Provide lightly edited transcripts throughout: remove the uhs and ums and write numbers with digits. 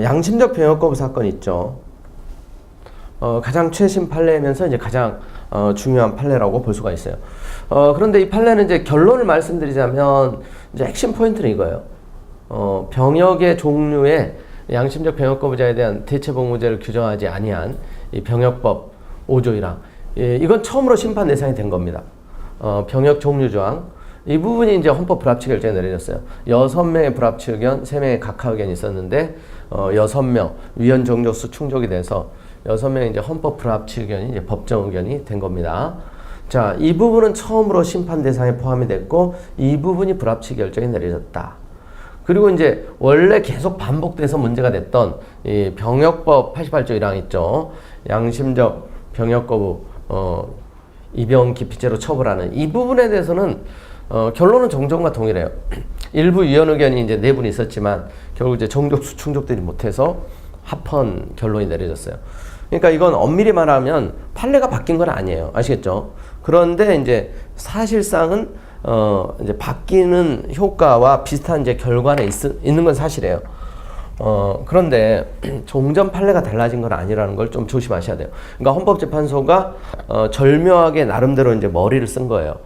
양심적 병역 거부 사건 있죠. 가장 최신 판례면서 이제 가장 중요한 판례라고 볼 수가 있어요. 그런데 이 판례는 이제 결론을 말씀드리자면 이제 핵심 포인트는 이거예요. 병역의 종류에 양심적 병역 거부자에 대한 대체복무제를 규정하지 아니한 이 병역법 5조 1항. 이건 처음으로 심판 대상이 된 겁니다. 병역 종류 조항. 이 부분이 이제 헌법 불합치 결정에 내려졌어요. 6명의 불합치 의견, 3명의 각하 의견이 있었는데, 6명, 위헌 정족수 충족이 돼서 6명의 이제 헌법 불합치 의견이 이제 법정 의견이 된 겁니다. 자, 이 부분은 처음으로 심판 대상에 포함이 됐고, 이 부분이 불합치 결정이 내려졌다. 그리고 이제 원래 계속 반복돼서 문제가 됐던 이 병역법 88조 1항 있죠. 양심적 병역 거부, 입영 기피죄로 처벌하는 이 부분에 대해서는 결론은 정정과 동일해요. 일부 위헌 의견이 이제 4분 있었지만 결국 이제 정족수 충족되지 못해서 합헌 결론이 내려졌어요. 그러니까 이건 엄밀히 말하면 판례가 바뀐 건 아니에요. 아시겠죠? 그런데 이제 사실상은 이제 바뀌는 효과와 비슷한 이제 결과는 있는 건 사실이에요. 그런데 종전 판례가 달라진 건 아니라는 걸 좀 조심하셔야 돼요. 그러니까 헌법재판소가 절묘하게 나름대로 이제 머리를 쓴 거예요.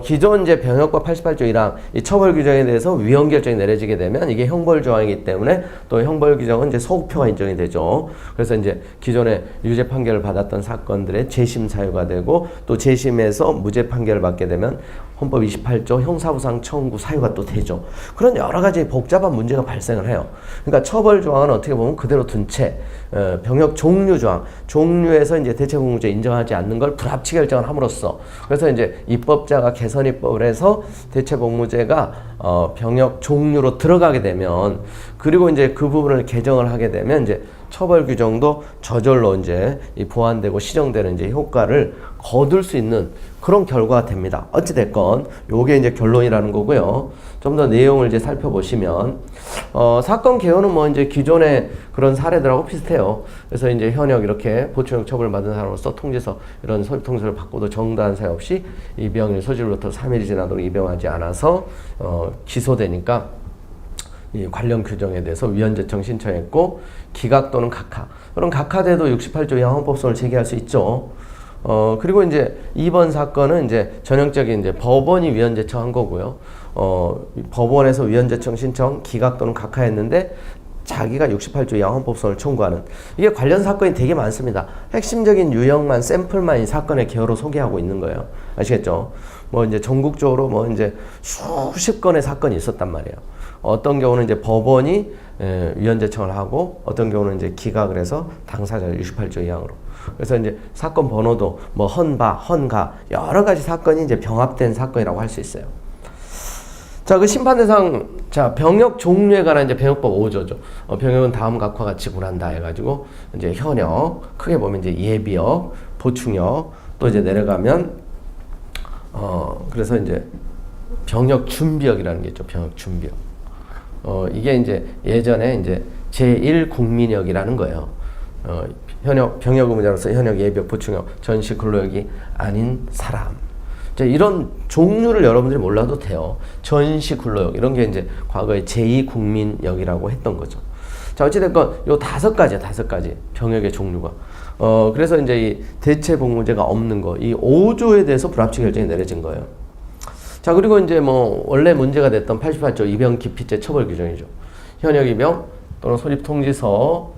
기존 이제 병역법 88조 1항 이 처벌 규정에 대해서 위헌 결정이 내려지게 되면 이게 형벌 조항이기 때문에 또 형벌 규정은 이제 소급표가 인정이 되죠. 그래서 이제 기존에 유죄 판결을 받았던 사건들의 재심 사유가 되고 또 재심에서 무죄 판결을 받게 되면 헌법 28조 형사부상 청구 사유가 또 되죠. 그런 여러 가지 복잡한 문제가 발생을 해요. 그러니까 처벌 조항은 어떻게 보면 그대로 둔 채 병역 종류 조항, 종류에서 이제 대체복무제 인정하지 않는 걸 불합치 결정을 함으로써 그래서 이제 입법자가 개선 입법을 해서 대체복무제가 병역 종류로 들어가게 되면 그리고 이제 그 부분을 개정을 하게 되면 이제 처벌 규정도 저절로 이제 보완되고 시정되는 이제 효과를 거둘 수 있는 그런 결과가 됩니다. 어찌됐건 요게 이제 결론이라는 거고요. 좀 더 내용을 이제 살펴보시면 사건 개요는 뭐 이제 기존의 그런 사례들하고 비슷해요. 그래서 이제 현역 이렇게 보충형 처벌을 받은 사람으로서 통지서 이런 소집 통지서를 받고도 정당한 사유 없이 입영일 소집으로부터 3일이 지나도록 입영하지 않아서 기소되니까 이 관련 규정에 대해서 위헌 제청 신청했고 기각 또는 각하. 그럼 각하돼도 68조 이하 헌법소원을 제기할 수 있죠. 그리고 이제 이번 사건은 이제 전형적인 이제 법원이 위헌 제청한 거고요. 법원에서 위헌 제청 신청 기각 또는 각하했는데 자기가 68조 이하 헌법소원을 청구하는 이게 관련 사건이 되게 많습니다. 핵심적인 유형만 샘플만 이 사건의 개요로 소개하고 있는 거예요. 아시겠죠? 뭐 이제 전국적으로 뭐 이제 수십 건의 사건이 있었단 말이에요. 어떤 경우는 이제 법원이 위헌 제청을 하고 어떤 경우는 이제 기각을 해서 당사자를 68조 이항으로. 그래서 이제 사건 번호도 뭐 헌바, 헌가 여러 가지 사건이 이제 병합된 사건이라고 할 수 있어요. 자, 그 심판 대상, 자, 병역 종류에 관한 이제 병역법 5조죠. 병역은 다음 각과 같이 구한다 해가지고 이제 현역, 크게 보면 이제 예비역, 보충역, 또 이제 내려가면 그래서 이제 병역 준비역이라는 게 있죠. 병역 준비역. 이게 이제 예전에 이제 제1국민역이라는 거예요. 현역, 병역 의무자로서 현역, 예비역, 보충역, 전시 근로역이 아닌 사람. 이런 종류를 여러분들이 몰라도 돼요. 전시 근로역, 이런 게 이제 과거에 제2국민역이라고 했던 거죠. 자, 어찌됐건 요 5가지 병역의 종류가. 그래서 이제 이 대체복무제가 없는 거, 이 5조에 대해서 불합치 결정이 내려진 거예요. 자, 그리고 이제 뭐 원래 문제가 됐던 88조 입영 기피죄 처벌 규정이죠. 현역 입영 또는 소집 통지서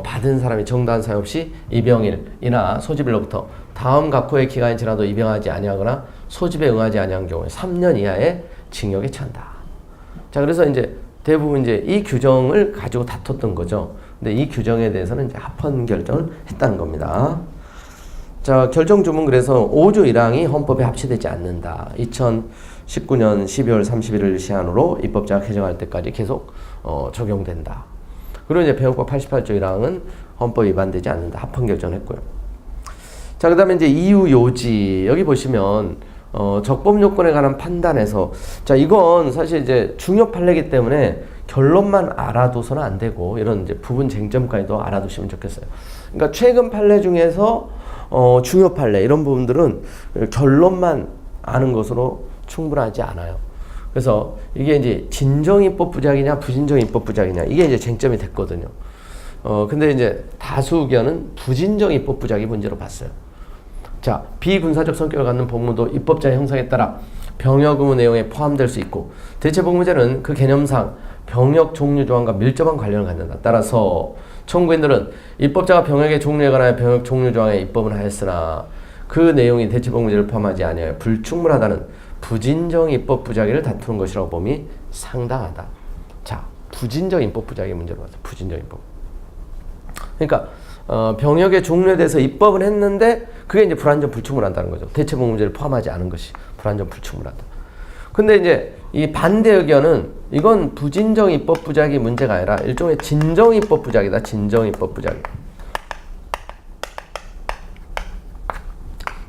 받은 사람이 정당한 사유 없이 입영일이나 소집일로부터 다음 각호의 기간이 지나도 입영하지 아니하거나 소집에 응하지 아니한 경우에 3년 이하의 징역에 처한다. 자, 그래서 이제 대부분 이제 이 규정을 가지고 다퉜던 거죠. 근데 이 규정에 대해서는 이제 합헌 결정을 했다는 겁니다. 자, 결정 주문 그래서 5조 1항이 헌법에 합치되지 않는다. 2019년 12월 31일 시한으로 입법자가 개정할 때까지 계속 적용된다. 그리고 이제 병역법 88조 1항은 헌법 위반되지 않는다. 합헌 결정을 했고요. 자, 그 다음에 이제 이유 요지. 여기 보시면, 적법 요건에 관한 판단에서, 자, 이건 사실 이제 중요 판례이기 때문에 결론만 알아둬서는 안 되고, 이런 이제 부분 쟁점까지도 알아두시면 좋겠어요. 그러니까 최근 판례 중에서, 중요 판례, 이런 부분들은 결론만 아는 것으로 충분하지 않아요. 그래서 이게 이제 진정입법부작이냐 부진정입법부작이냐 이게 이제 쟁점이 됐거든요. 근데 이제 다수 의견은 부진정입법부작이 문제로 봤어요. 자, 비군사적 성격을 갖는 법무도 입법자의 형성에 따라 병역 의무 내용에 포함될 수 있고 대체복무제는 그 개념상 병역 종류 조항과 밀접한 관련을 갖는다. 따라서 청구인들은 입법자가 병역의 종류에 관하여 병역 종류 조항에 입법은 하였으나 그 내용이 대체복무제를 포함하지 아니하여 불충분하다는 부진정 입법 부작위를 다투는 것이라고 봄이 상당하다. 자, 부진정 입법 부작위 문제로 봤어요. 부진정 입법. 그러니까 병역의 종류에 대해서 입법은 했는데 그게 이제 불완전 불충분하다는 거죠. 대체복무제를 포함하지 않은 것이 불완전 불충분하다. 근데 이제 이 반대 의견은 이건 부진정 입법 부작위 문제가 아니라 일종의 진정 입법 부작위다. 진정 입법 부작위.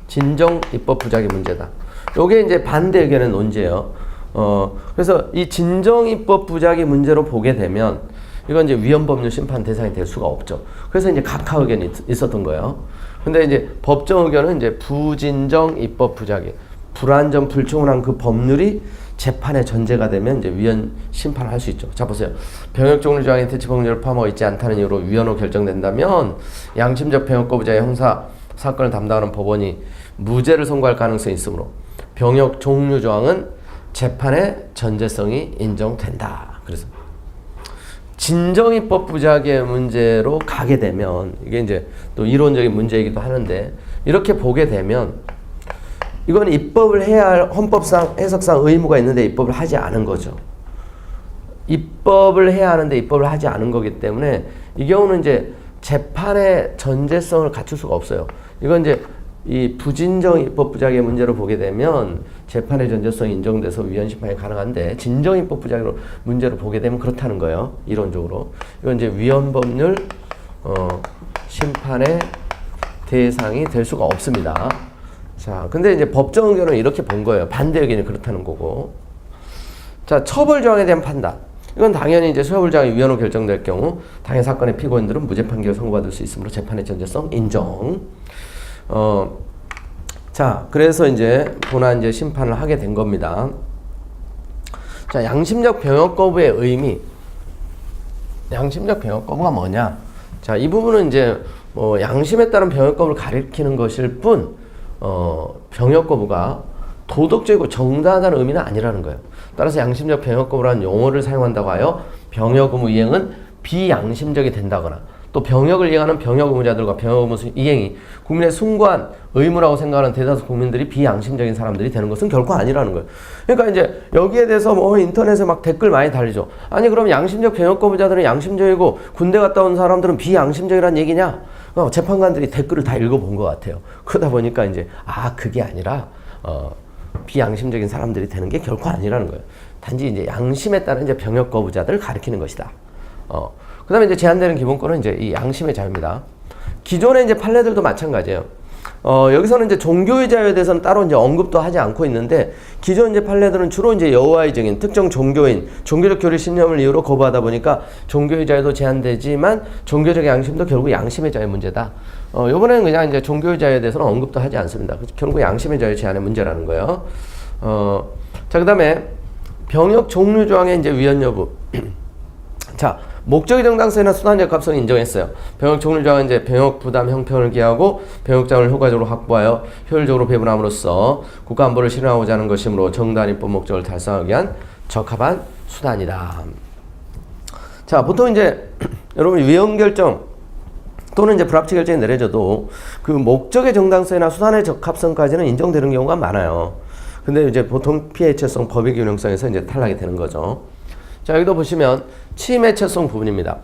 진정 입법 부작위 문제다. 요게 이제 반대 의견의 논지예요. 그래서 이 진정 입법 부작위 문제로 보게 되면 이건 이제 위헌법률 심판 대상이 될 수가 없죠. 그래서 이제 각하 의견이 있었던 거예요. 근데 이제 법정 의견은 이제 부진정 입법 부작위, 불완전 불충분한 그 법률이 재판의 전제가 되면 이제 위헌 심판을 할 수 있죠. 자, 보세요. 병역 종류 조항이 대체복무제를 포함하고 있지 않다는 이유로 위헌으로 결정된다면 양심적 병역 거부자의 형사 사건을 담당하는 법원이 무죄를 선고할 가능성이 있으므로 병역 종류 조항은 재판의 전제성이 인정된다. 그래서 진정입법 부작위의 문제로 가게 되면 이게 이제 또 이론적인 문제이기도 하는데 이렇게 보게 되면 이건 입법을 해야 할 헌법상 해석상 의무가 있는데 입법을 하지 않은 거죠. 입법을 해야 하는데 입법을 하지 않은 거기 때문에 이 경우는 이제 재판의 전제성을 갖출 수가 없어요. 이건 이제 이 부진정 입법 부작위의 문제로 보게 되면 재판의 전제성이 인정돼서 위헌 심판이 가능한데 진정 입법 부작위로 문제로 보게 되면 그렇다는 거예요. 이론적으로. 이건 이제 위헌 법률 심판의 대상이 될 수가 없습니다. 자, 근데 이제 법정 의견은 이렇게 본 거예요. 반대 의견이 그렇다는 거고. 자, 처벌 조항에 대한 판단. 이건 당연히 이제 처벌 조항이 위헌으로 결정될 경우 당해 사건의 피고인들은 무죄 판결을 선고받을 수 있으므로 재판의 전제성 인정. 자, 그래서 이제 본안 이제 심판을 하게 된 겁니다. 자, 양심적 병역 거부의 의미. 양심적 병역 거부가 뭐냐? 자, 이 부분은 이제 뭐 양심에 따른 병역 거부를 가리키는 것일 뿐, 병역 거부가 도덕적이고 정당하다는 의미는 아니라는 거예요. 따라서 양심적 병역 거부라는 용어를 사용한다고 하여 병역 의무 이행은 비양심적이 된다거나 또 병역을 이행하는 병역 의무자들과 병역 의무 이행이 국민의 숭고한 의무라고 생각하는 대다수 국민들이 비양심적인 사람들이 되는 것은 결코 아니라는 거예요. 그러니까 이제 여기에 대해서 뭐 인터넷에 막 댓글 많이 달리죠. 아니 그럼 양심적 병역 거부자들은 양심적이고 군대 갔다 온 사람들은 비양심적이란 얘기냐? 재판관들이 댓글을 다 읽어본 것 같아요. 그러다 보니까 이제 그게 아니라 비양심적인 사람들이 되는 게 결코 아니라는 거예요. 단지 이제 양심에 따른 이제 병역 거부자들을 가리키는 것이다. 그 다음에 이제 제한되는 기본권은 이제 이 양심의 자유입니다. 기존의 이제 판례들도 마찬가지예요. 여기서는 이제 종교의 자유에 대해서는 따로 이제 언급도 하지 않고 있는데 기존 이제 판례들은 주로 이제 여호와의 증인, 특정 종교인, 종교적 교리 신념을 이유로 거부하다 보니까 종교의 자유도 제한되지만 종교적 양심도 결국 양심의 자유 문제다. 이번에는 그냥 이제 종교의 자유에 대해서는 언급도 하지 않습니다. 결국 양심의 자유 제한의 문제라는 거예요. 자, 그 다음에 병역 종류 조항의 이제 위헌 여부. 자, 목적의 정당성이나 수단적 적합성을 인정했어요. 병역 종류 조항은 이제 병역 부담 형편을 기하고 병역장을 효과적으로 확보하여 효율적으로 배분함으로써 국가 안보를 실현하고자 하는 것이므로 정당한 입법 목적을 달성하기 위한 적합한 수단이다. 자, 보통 이제 여러분 위헌 결정 또는 이제 불합치 결정이 내려져도 그 목적의 정당성이나 수단의 적합성까지는 인정되는 경우가 많아요. 근데 이제 보통 피해체성, 법의 균형성에서 이제 탈락이 되는 거죠. 자, 여기도 보시면 침해체성 부분입니다.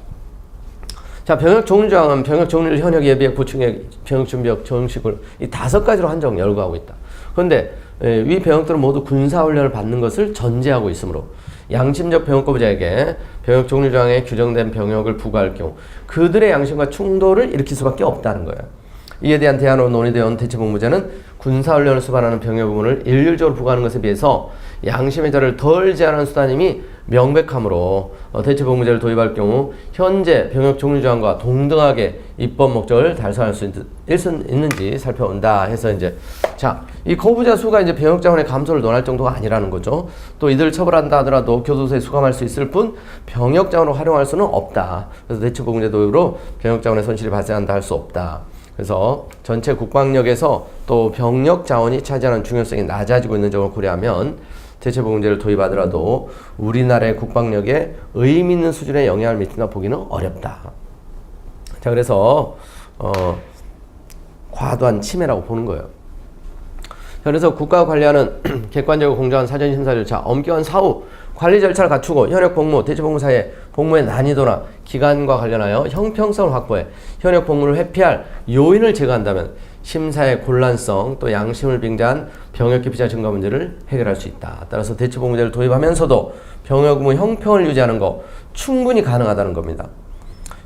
자, 병역 종류 조항은 병역 종류를 현역 예비역 보충역 병역 준비역 정식을 이 5가지로 한정 열거하고 있다. 그런데 위 병역들은 모두 군사훈련을 받는 것을 전제하고 있으므로 양심적 병역 거부자에게 병역 종류 조항에 규정된 병역을 부과할 경우 그들의 양심과 충돌을 일으킬 수밖에 없다는 거예요. 이에 대한 대안으로 논의되어 온 대체복무제는 군사훈련을 수반하는 병역 의무를 일률적으로 부과하는 것에 비해서 양심의 자를 덜 제한하는 수단임이 명백함으로 대체복무제를 도입할 경우 현재 병역 종류 조항과 동등하게 입법 목적을 달성할 수 있는지 살펴본다 해서 이제 자, 이 거부자 수가 이제 병역 자원의 감소를 논할 정도가 아니라는 거죠. 또 이들을 처벌한다 하더라도 교도소에 수감할 수 있을 뿐 병역 자원을 활용할 수는 없다. 그래서 대체복무제 도입으로 병역 자원의 손실이 발생한다 할 수 없다. 그래서 전체 국방력에서 또 병력 자원이 차지하는 중요성이 낮아지고 있는 점을 고려하면 대체복무제를 도입하더라도 우리나라의 국방력에 의미 있는 수준의 영향을 미친다 보기는 어렵다. 자, 그래서 과도한 침해라고 보는 거예요. 자, 그래서 국가가 관리하는 객관적이고 공정한 사전 심사 절차, 엄격한 사후 관리 절차를 갖추고 현역 복무, 대체복무 사이에 복무의 난이도나 기간과 관련하여 형평성을 확보해 현역 복무를 회피할 요인을 제거한다면 심사의 곤란성 또 양심을 빙자한 병역 기피자 증가 문제를 해결할 수 있다. 따라서 대체복무제를 도입하면서도 병역 의무 형평을 유지하는 거 충분히 가능하다는 겁니다.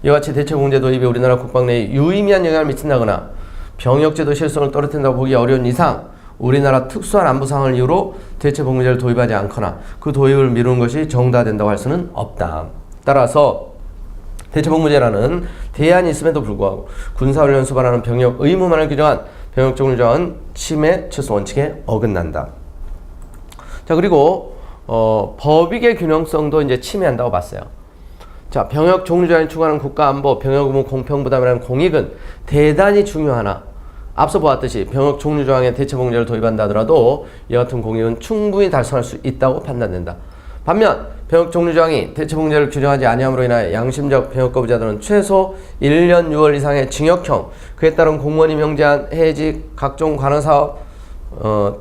이와 같이 대체복무제 도입이 우리나라 국방 내에 유의미한 영향을 미친다거나 병역제도 실성을 떨어뜨린다고 보기 어려운 이상 우리나라 특수한 안보 상황을 이유로 대체복무제를 도입하지 않거나 그 도입을 미루는 것이 정당화된다고 할 수는 없다. 따라서 대체복무제라는 대안이 있음에도 불구하고 군사훈련 수반하는 병역 의무만을 규정한 병역 종류 조항은 침해 최소 원칙에 어긋난다. 자, 그리고 법익의 균형성도 이제 침해한다고 봤어요. 자, 병역 종류 조항이 추구하는 국가안보, 병역 의무 공평부담이라는 공익은 대단히 중요하나 앞서 보았듯이 병역 종류 조항에 대체복무제를 도입한다 하더라도 이와 같은 공익은 충분히 달성할 수 있다고 판단된다. 반면 병역 종류 조항이 대체복무제를 규정하지 아니함으로 인하여 양심적 병역 거부자들은 최소 1년 6월 이상의 징역형, 그에 따른 공무원이 명제한 해직, 각종 관할사업,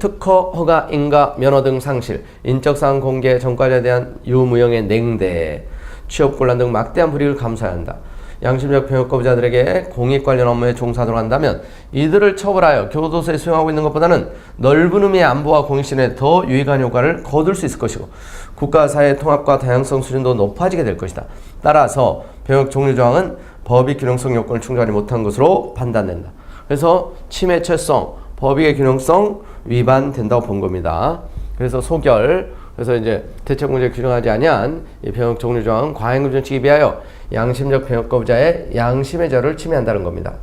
특허, 허가, 인가, 면허 등 상실, 인적사항 공개, 전과자에 대한 유무형의 냉대, 취업곤란 등 막대한 불이익을 감수해야 한다. 양심적 병역 거부자들에게 공익 관련 업무에 종사하도록 한다면 이들을 처벌하여 교도소에 수용하고 있는 것보다는 넓은 의미의 안보와 공익 실현에 더 유익한 효과를 거둘 수 있을 것이고 국가 사회의 통합과 다양성 수준도 높아지게 될 것이다. 따라서 병역 종류 조항은 법익 균형성 요건을 충족하지 못한 것으로 판단된다. 그래서 침해 최성, 법익의 균형성 위반된다고 본 겁니다. 그래서 소결, 그래서 이제 대체복무제 규정하지 아니한 이 병역 종류 조항은 과잉금 정치에 비하여 양심적 병역 거부자의 양심의 자유를 침해한다는 겁니다.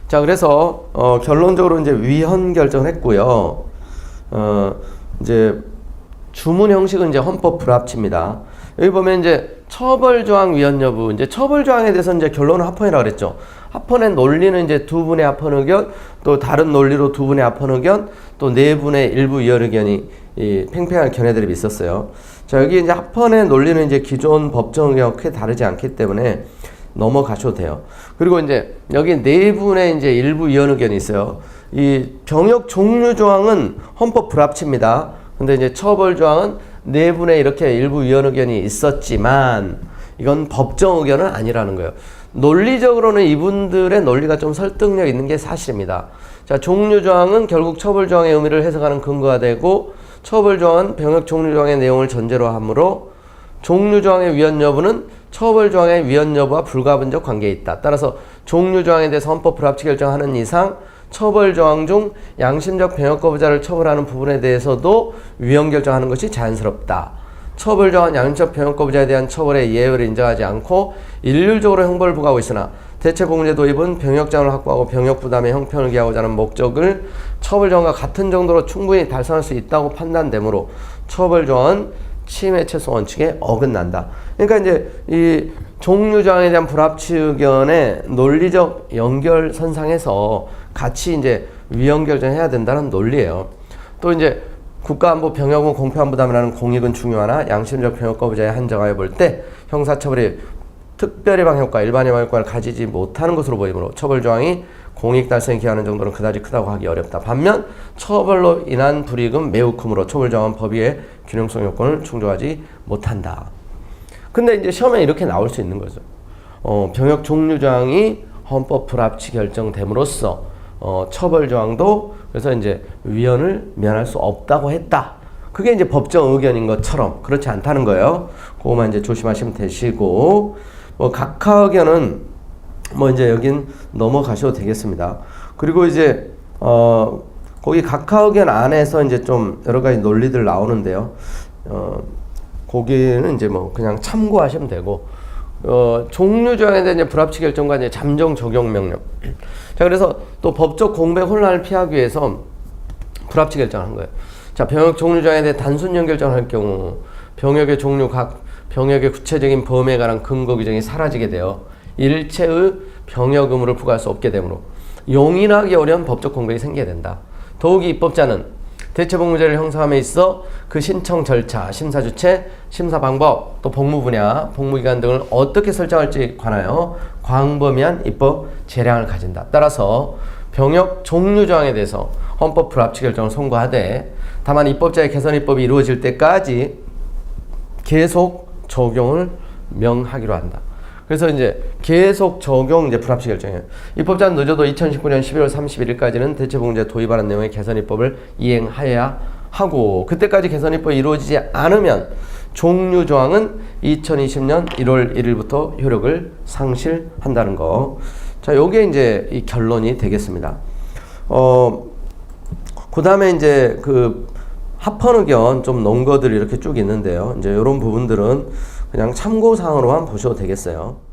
자, 그래서 결론적으로 이제 위헌 결정을 했고요. 이제 주문 형식은 이제 헌법 불합치입니다. 여기 보면 이제 처벌 조항 위헌 여부, 이제 처벌 조항에 대해서 이제 결론은 합헌이라고 그랬죠. 합헌의 논리는 이제 두 분의 합헌 의견, 또 다른 논리로 두 분의 합헌 의견, 또 네 분의 일부 위헌 의견이 이 팽팽한 견해들이 있었어요. 자, 여기 이제 합헌의 논리는 이제 기존 법정 의견과 크게 다르지 않기 때문에 넘어가셔도 돼요. 그리고 이제 여기 네 분의 이제 일부 위헌 의견이 있어요. 이 병역 종류 조항은 헌법 불합치입니다. 근데 이제 처벌 조항은 네 분의 이렇게 일부 위헌 의견이 있었지만 이건 법정 의견은 아니라는 거예요. 논리적으로는 이분들의 논리가 좀 설득력 있는 게 사실입니다. 자, 종류 조항은 결국 처벌 조항의 의미를 해석하는 근거가 되고 처벌 조항은 병역 종류 조항의 내용을 전제로 하므로 종류 조항의 위헌 여부는 처벌 조항의 위헌 여부와 불가분적 관계에 있다. 따라서 종류 조항에 대해서 헌법 불합치 결정하는 이상 처벌 조항 중 양심적 병역 거부자를 처벌하는 부분에 대해서도 위헌 결정하는 것이 자연스럽다. 처벌 조항은 양심적 병역 거부자에 대한 처벌의 예외를 인정하지 않고 일률적으로 형벌을 부과하고 있으나 대체복무제 도입은 병역 자원을 확보하고 병역 부담의 형편을 기하고자 하는 목적을 처벌 조항과 같은 정도로 충분히 달성할 수 있다고 판단되므로 처벌 조항은 침해 최소 원칙에 어긋난다. 그러니까 이제 이 종류 조항에 대한 불합치 의견의 논리적 연결선상에서 같이 이제 위헌 결정해야 된다는 논리예요. 또 이제 국가안보 병역은 공평한 부담이라는 공익은 중요하나 양심적 병역 거부자에 한정하여 볼 때 형사처벌이 특별 예방 효과, 일반 예방 효과를 가지지 못하는 것으로 보이므로 처벌 조항이 공익 달성에 기하는 정도는 그다지 크다고 하기 어렵다. 반면 처벌로 인한 불이익은 매우 크므로 처벌 조항은 법위의 균형성 요건을 충족하지 못한다. 근데 이제 시험에 이렇게 나올 수 있는 거죠. 병역 종류 조항이 헌법 불합치 결정됨으로써 처벌 조항도 그래서 이제 위헌을 면할 수 없다고 했다. 그게 이제 법정 의견인 것처럼 그렇지 않다는 거예요. 그거만 이제 조심하시면 되시고, 각하 의견은 이제 여긴 넘어가셔도 되겠습니다. 그리고 이제 거기 각하 의견 안에서 이제 좀 여러 가지 논리들 나오는데요. 거기는 이제 뭐 그냥 참고하시면 되고, 종류 조항에 대한 이제 불합치 결정과 이제 잠정 적용 명령. 자, 그래서 또 법적 공백 혼란을 피하기 위해서 불합치 결정을 한 거예요. 자, 병역 종류 조항에 대해 단순 연결정을 할 경우 병역의 종류 각 병역의 구체적인 범위에 관한 근거 규정이 사라지게 되어 일체의 병역 의무를 부과할 수 없게 되므로 용인하기 어려운 법적 공백이 생기게 된다. 더욱이 입법자는 대체복무제를 형성함에 있어 그 신청 절차, 심사 주체, 심사 방법, 또 복무 분야, 복무기간 등을 어떻게 설정할지 관하여 광범위한 입법 재량을 가진다. 따라서 병역 종류 조항에 대해서 헌법 불합치 결정을 선고하되 다만 입법자의 개선 입법이 이루어질 때까지 계속 적용을 명하기로 한다. 그래서 이제 계속 적용 이제 불합치 결정이에요. 입법자는 늦어도 2019년 12월 31일까지는 대체복무제 도입하는 내용의 개선 입법을 이행하여야 하고, 그때까지 개선 입법이 이루어지지 않으면 종류 조항은 2020년 1월 1일부터 효력을 상실한다는 거. 자, 요게 이제 이 결론이 되겠습니다. 그 다음에 이제 그 합헌 의견 좀 논 것들이 이렇게 쭉 있는데요. 이제 이런 부분들은 그냥 참고사항으로만 보셔도 되겠어요.